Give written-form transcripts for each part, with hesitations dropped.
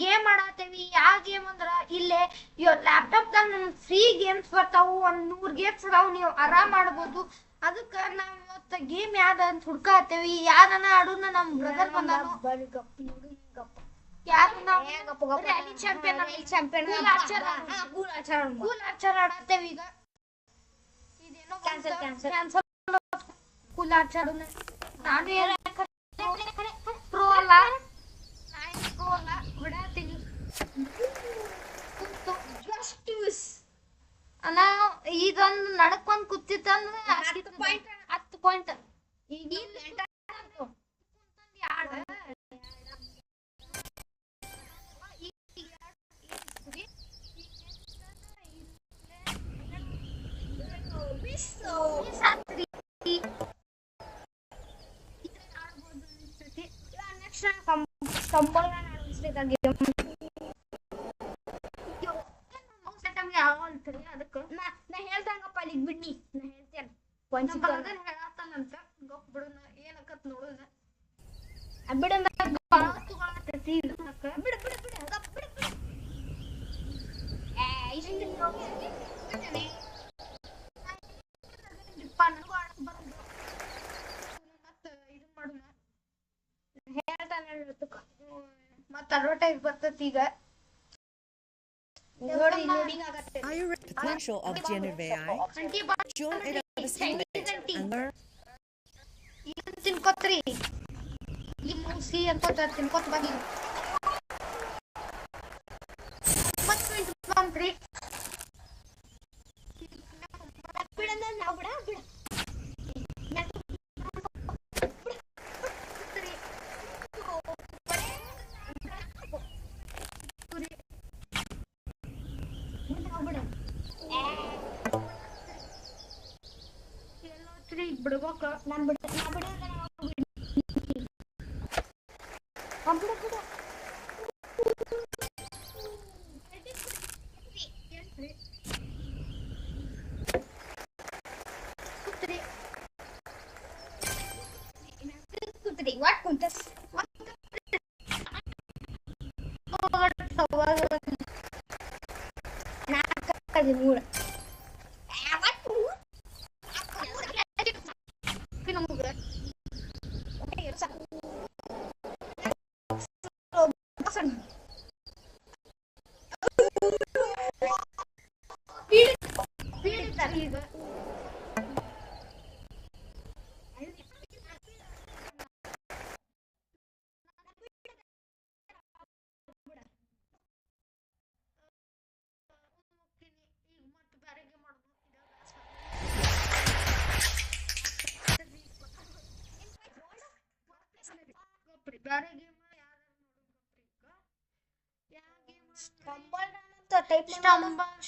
Game ಆಡತ್ತೇವಿ. ಯಾವ game ಅಂದ್ರ ಇಲ್ಲೇ ಲ್ಯಾಪ್ಟಾಪ್ ದಾಗ ನಮ್ಗೆ ಫ್ರೀ ಗೇಮ್ಸ್ ಬರ್ತಾವು. 100 ಗೇಮ್ಸ್ ಅದಾವು, ನೀವು ಆರಾಮ್ ಆಡ್ಬೋದು. ಅದಕ್ಕ ನಾವ್ ಇವತ್ತ ಗೇಮ್ ಯಾವ್ದ ಅಂತ ಹುಡ್ಕಾತೇವಿ. ಯಾವ್ದನ ಆಡುನ ನಮ್ ಬ್ರದರ್ ಬಂದಾನು. ಕೂಲ್ ಆಡತ್ತೇವಿ ಈಗ. ಇದೇನೋ ಕ್ಯಾನ್ಸಲ್ ಕೂಲ್ ಆಡ್ಸಾಡುನ. ನಾನು ಪ್ರೋ ಅಲ್ಲ, ಹೊಡಾತೀನಿ ಇದೊಂದು ನಡಕೊಂಡ್ ಕೂತಿತ್ತಂದ್ರೆ 10 ಪಾಯಿಂಟ್. ಈಗ ಅದಕ್ಕೆ ನಾ ಹೇಳ್ದಂಗಪ್ಪ ಅಲ್ಲಿಗ್ ಬಿಡ್ನಿ. ನಾ ಹೇಳ್ತೇನೆ ಹೇಳತ್ತಾನಂತ ಗೊಪ್ಪ ಬಿಡುನ ಏನಕ್ಕತ್ ನೋಡುದ ಬಿಡ ಮತ್ತ ಅಡ್ವರ್ಟೈಸ್ ಬರ್ತೈತಿ ಈಗ. The potential of generative AI. Join it at the same time. ತಿನ್ಕೋತ್ರಿ ಈ ಮೂಸಿ ಅನ್ಕೋತ ತಿನ್ಕೋತ ಬನ್ನಿ. ಬಂದ್ರಿ ಬಿಡ್ಬೇಕ. ನಾನ್ ಬಿಡ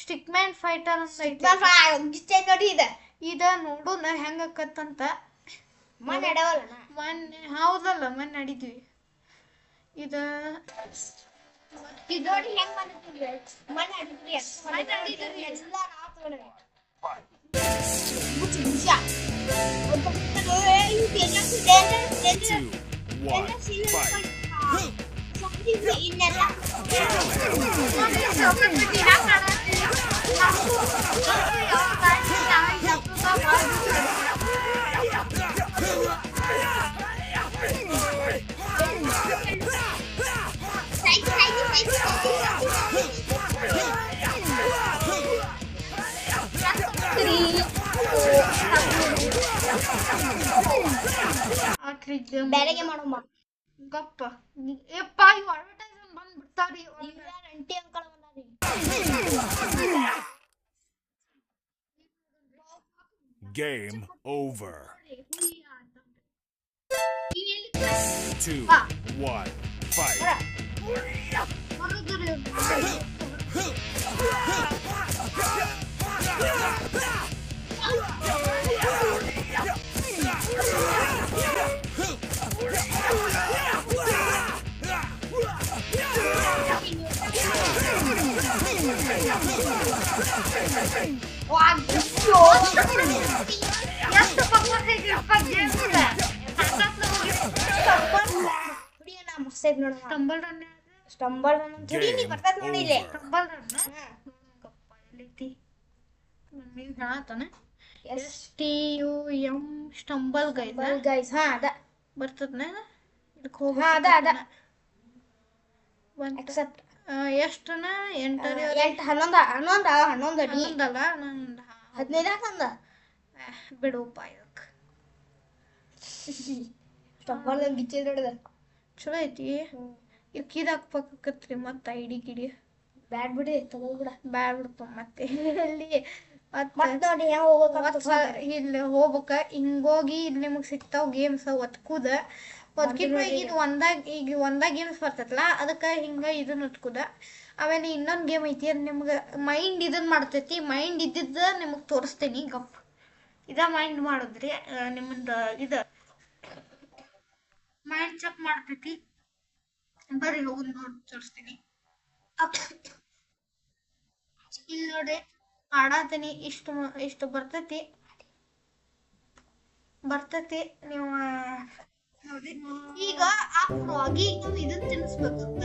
ಸ್ಟಿಕ್ಮ್ಯಾನ್ ಫೈಟರ್ ಇದ ನೋಡುನ ಹೆಂಗ ಆಕತ್ತಂತ. ಮೊನ್ನೆ ಹೌದಲ್ಲ ಮೊನ್ನೆ ನಡಿದ್ವಿ. ಇದ ಬೇರೆಗೆ ಮಾಡಮ್ಮ ಗಪ್ಪ. ಯಪ್ಪ ಇವು ಅಡ್ವರ್ಟೈಸ್ಮೆಂಟ್ ಬಂದ್ ಬಿಡ್ತಾವ್ರಿ. Aunty uncle Game over. 2, 1, fight. Stumble run stumble run ಅಂತ ಹೇಳಿ ನೀ ಬರ್ತದ ನೋಡಿ ಇಲ್ಲಿ Over. ಸ್ಟಂಬಲ್ ರನ್ ಕಪ್ಪ ಎಲ್ಲಿತಿ ನೀವು ಹೇಳತಾನೆ STUM ಸ್ಟಂಬಲ್ ಗೈಸ್ ಹಾ ಅದ ಬರ್ತದನ ಇದಕ್ಕೆ ಹೋಗಿ ಹಾ ಅದ ಎಕ್ಸೆಪ್ಟ್ ಎಷ್ಟನ 8 11 ಅಡಿ 11 ಅಲ್ಲ 15 ಹಾಕಂದ ಬಿಡುಪ್ಪ ಇದಕ್ಕೆ ಸ್ಟಂಬಲ್ ಗಿಚ್ಚೆ ದೊಡ್ಡದ ಚಲೋ ಐತಿ ಕಿದ ಹಾಕ್ಬೇಕತ್ರಿ ಮತ್ತೆ ಗಿಡಿ ಬ್ಯಾಡ್ ಬಿಡಿ ತಗೋಬಿಡ ಬ್ಯಾಡ್ ಬಿಡಪ್ಪ ಮತ್ತೆ ಇಲ್ಲಿ ಮತ್ತೆ ನೋಡಿ ಇಲ್ಲಿ ಹೋಗ್ಬೇಕ ಹಿಂಗೋಗಿ ಇಲ್ಲಿ ನಿಮಗೆ ಸಿಗ್ತಾವ ಗೇಮ್ಸ್ ಒತ್ಕುದ ಒತ್ಕಿದ್ಮೇಲೆ ಇದು ಒಂದಾಗ ಗೇಮ್ಸ್ ಬರ್ತೈತಲ್ಲ ಅದಕ್ಕೆ ಹಿಂಗೆ ಇದನ್ನ ಒತ್ಕುದ ಆಮೇಲೆ ಇನ್ನೊಂದು ಗೇಮ್ ಐತಿ ಅದು ನಿಮ್ಗೆ ಮೈಂಡ್ ಇದನ್ನ ಮಾಡ್ತೈತಿ ಮೈಂಡ್ ಇದ್ದಿದ್ದ ನಿಮಗೆ ತೋರಿಸ್ತೀನಿ ಗಪ್ ಇದ ಮೈಂಡ್ ಮಾಡಿದ್ರಿ ನಿಮ್ಮದು ಇದು ಮೈಂಡ್ ಚೆಕ್ ಮಾಡ್ತೈತಿ ಬರ್ರಿ ಹೋಗಿ ನೋಡಿ ತೋರಿಸ್ತೀನಿ ಇಲ್ಲಿ ನೋಡಿ ಆಡತೀನಿ ಇಷ್ಟು ಬರ್ತೈತಿ ನೀವು ನೋಡಿ ಈಗ ಆ ಫ್ರಾಗಿ ಇದನ್ನ ತಿನ್ನಿಸ್ಬೇಕಂತ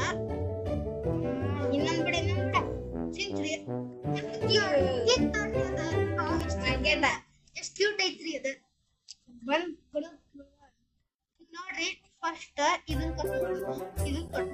ಇನ್ನೊಂದ್ ಬಿಡ ತಿಂತ್ರಿ ಎಷ್ಟು ಕ್ಯೂಟ್ ಐತ್ರಿ ಅದು ನೋಡ್ರಿ ಫಸ್ಟ್ ಇದನ್ನ ಕಟ್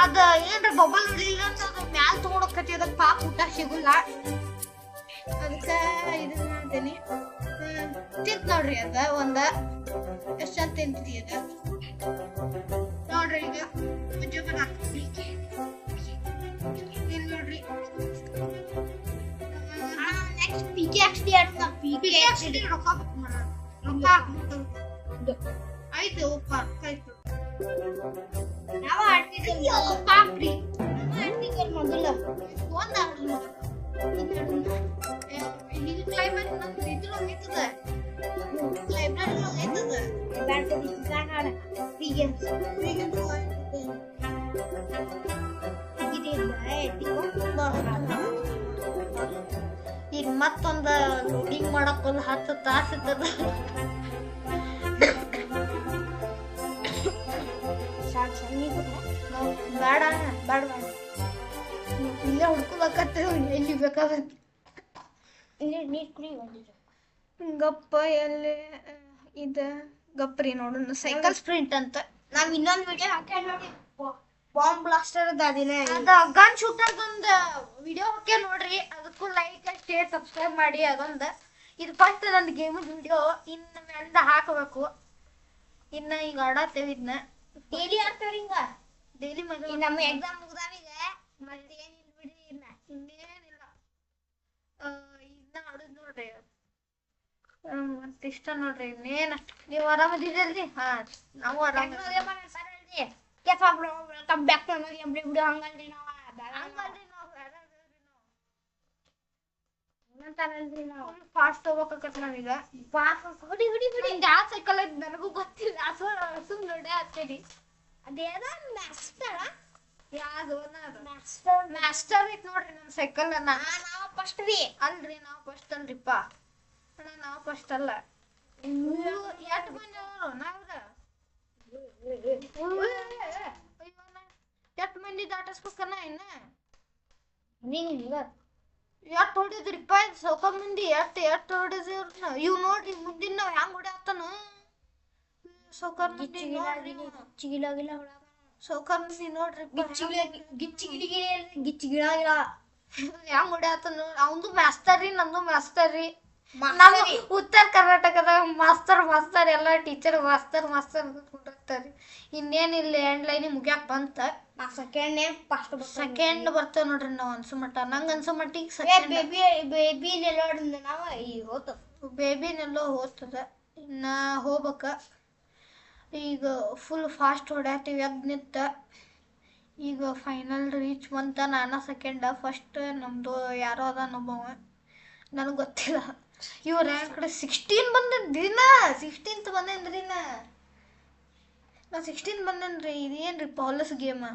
ಅದ ಏನ್ರ ಬಬಲ್ ಹೊಡಿಲಿಲ್ಲ ಅಂತ ಅದ ಮ್ಯಾಲ ತಗೊಂಡೋಗತಿ ಅದಕ್ಕೆ ಪಾಪ ಊಟ ಸಿಗುಲ್ಲ ಅದಕ್ಕೆ ಇದನ್ನ ಮಾಡ್ತೀನಿ ತಿಂತ್ ನೋಡ್ರಿ ಅದ ಒಂದ ಎಷ್ಟಂತ ತಿಂತೀರಿ ಅದ ನೋಡ್ರಿ ಈಗ ಮುಂಜಾನೆ ಹಾಕ್ತೀನಿ ಇಲ್ಲಿ ನೋಡ್ರಿ ನೆಕ್ಸ್ಟ್ PKXD ಆಡ್ತಾ PKXD ರೊಕ್ಕ ಆಯ್ತು ಆಯ್ತು ನಾವು ಆಡ್ತಿದ್ವಿ ಪಾಪ್ರಿ ಮೊದಲ ಒಂದ್ ಈಗ ಕ್ಲೈಮೇಟ್ ನಮ್ದು ಇದ್ರೊಳಗೆ ಐತದ ಲೈಬ್ರರಿ ಒಳಗೆ ಐತದ ಈಗ ಮತ್ತೊಂದು ಲೋಡಿಂಗ್ ಮಾಡಕ್ ಒಂದು 10 ತಾಸು ಇರ್ತದ ಬೇಡ ಇಲ್ಲೇ ಹುಡ್ಕೋಬೇಕತ್ತ ಎಲ್ಲಿ ಬೇಕಾದ್ರೆ ನೀರು ಕುಡಿ ಗಪ್ಪ ಎಲ್ಲಿ ಇದು ಗಪ್ರಿ ನೋಡೋಣ ಸೈಕಲ್ ಸ್ಪ್ರಿಂಟ್ ಅಂತ ನಾವ್ ಇನ್ನೊಂದು ವಿಡಿಯೋ ಹಾಕಿ ನೋಡಿ ಬಾಂಬ್ ಬ್ಲಾಸ್ಟರ್ ಅದ ಗನ್ ಶೂಟರ್ ಒಂದು ವಿಡಿಯೋ ಹಾಕಿ ನೋಡ್ರಿ ಅದಕ್ಕೂ ಲೈಕ್ ಶೇರ್ ಸಬ್ಸ್ಕ್ರೈಬ್ ಮಾಡಿ ಅದೊಂದು ಇದು ಫಸ್ಟ್ ನಂದು ಗೇಮಿನ ವಿಡಿಯೋ ಇನ್ನು ಮ್ಯಾಲಿಂದ ಹಾಕಬೇಕು ಇನ್ನ ಈಗ ಆಡತ್ತೇವೆ ಇದನ್ನ ಡೈಲಿ ಆಡ್ತೇವ್ರಿ ಹಿಂಗ ಡೈಲಿ ನಮ್ಮ ಎಕ್ಸಾಮ್ ಮುಗ್ದಾವೀಗ ಮತ್ತೆ ಏನಿಲ್ಲ ಬಿಡ್ರಿ ಇನ್ನೇನಿಲ್ಲ ಇನ್ನ ಆಡುದು ನೋಡ್ರಿ ಮತ್ತಿಷ್ಟ ನೋಡ್ರಿ ಇನ್ನೇನ ನೀವು ಆರಾಮದಿರಲ್ರಿ ಹಾ ನಾವು ಆರಾಮ ಫಾಸ್ಟ್ ಹೋಗ್ಬೇಕತ್ ನಾವೀಗ ಹೊಡಿ ಹೊಡಿ ಹೊಡಿ ಯಾವ ಸೈಕಲ್ ಐತಿ ನನಗೂ ಗೊತ್ತಿಲ್ಲ ಸುಮ್ ನೋಡಿ ಹತ್ತೇರಿ ಅದೇನ ಮಾಸ್ಟರ್ ಯಾವ್ದು ಮಾಸ್ಟರ್ ಐತ್ ನೋಡ್ರಿ ನಮ್ ಸೈಕಲ್ ನಾವ್ ಫಸ್ಟ್ ರೀ ಅಲ್ರಿ ನಾವ್ ಫಸ್ಟ್ ಅಲ್ರಿಪ್ಪ ನಾವ್ ಫಸ್ಟ್ ಅಲ್ಲ ಎಷ್ಟು ಮಂದಿ ಅವರು ನಾವ್ರ ಎಷ್ಟು ಮಂದಿ ದಾಟಿಸ್ಬೇಕನ್ನ ಇನ್ನ ಎಷ್ಟು ಹೊಡಿದ್ರಿಪ್ಪ ಸೌಕ ಮಂದಿ ಎಷ್ಟು ಹೊಡಿದ್ರಿ ಇವ್ ನೋಡ್ರಿ ಮುಂದಿನ ನಾವ್ ಹೆಂಗ್ ಹೊಡ್ಯಾತಾನ ಸೌಕರ್ ಮಂದಿ ನೋಡ್ರಿ ಸೌಕರ್ ಮಂದಿ ನೋಡ್ರಿ ಗಿಚ್ಚಿ ಗಿಡ ಹೆಂಗ್ ಹೊಡ್ಯಾತಾನ ಅವಂದು ಮಾಸ್ತರ್ ರೀ ನಂದು ಮಾಸ್ತರ್ ರೀ ನಮ್ಮ ಉತ್ತರ ಕರ್ನಾಟಕದಾಗ ಮಾಸ್ತರ್ ಎಲ್ಲ ಟೀಚರ್ ಮಾಸ್ತರ್ ಕೊಟ್ಟಿರ್ತಾರಿ ಇನ್ನೇನಿಲ್ಲ ಎಂಡ್ ಲೈನ್ ಮುಗ್ಯಾಕ್ ಬಂತ ಸೆಕೆಂಡ್ ಬರ್ತೇವೆ ನೋಡ್ರಿ ನಾವ್ ಅನ್ಸೋ ಮಟ್ಟ ನಂಗೆ ಅನ್ಸೋ ಮಟ್ಟಿಗೆ ಬೇಬಿನೆಲ್ಲೋ ಹೋಗ್ತದ ಇನ್ನ ಹೋಗ್ಬೇಕ ಈಗ ಫುಲ್ ಫಾಸ್ಟ್ ಹೊಡ್ಯಾತೀವಿ ಅದ್ ನಿಂತ ಈಗ ಫೈನಲ್ ರೀಚ್ ಬಂತ ನಾನು ಸೆಕೆಂಡ ಫಸ್ಟ್ ನಮ್ಮದು ಯಾರೋ ಅದಾನೊಬ್ಬವ ನನಗೆ ಗೊತ್ತಿಲ್ಲ ಇವ್ ರ್ಯಾಂಕ್ 16 ಬಂದನ್ರಿ ನಾ 16th ಬಂದೇನ್ರಿ ನಾ 16 ಬಂದೇನ್ರಿ ಇದೇನ್ರಿ ಪಾಲಸ್ ಗೇಮ